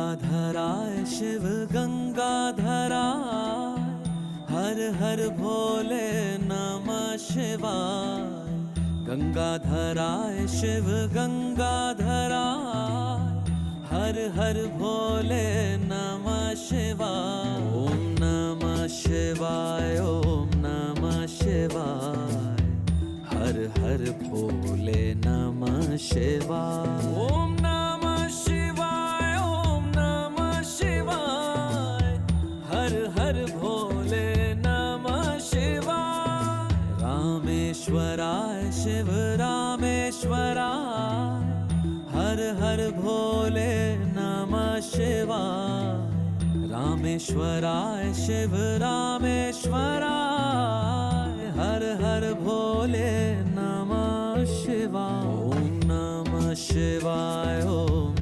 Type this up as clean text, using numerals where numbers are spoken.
गंगाधराय शिव गंगाधराय, हर हर भोले नमः शिवाय। गंगाधराय शिव गंगाधराय, हर हर भोले नमः शिवाय। ओम नमः शिवाय, ओम नमः शिवाय, हर हर भोले नमः शिवाय। ओम नमः शिवाय, ओम नमः शिवाय, हर हर भोले नमः शिवाय। रामेश्वराय शिव रामेश्वराय, हर हर भोले नमः शिवाय। रामेश्वराय शिव रामेश्वराय, हर हर भोले नमः शिवाय। ओम नमः शिवाय, ओम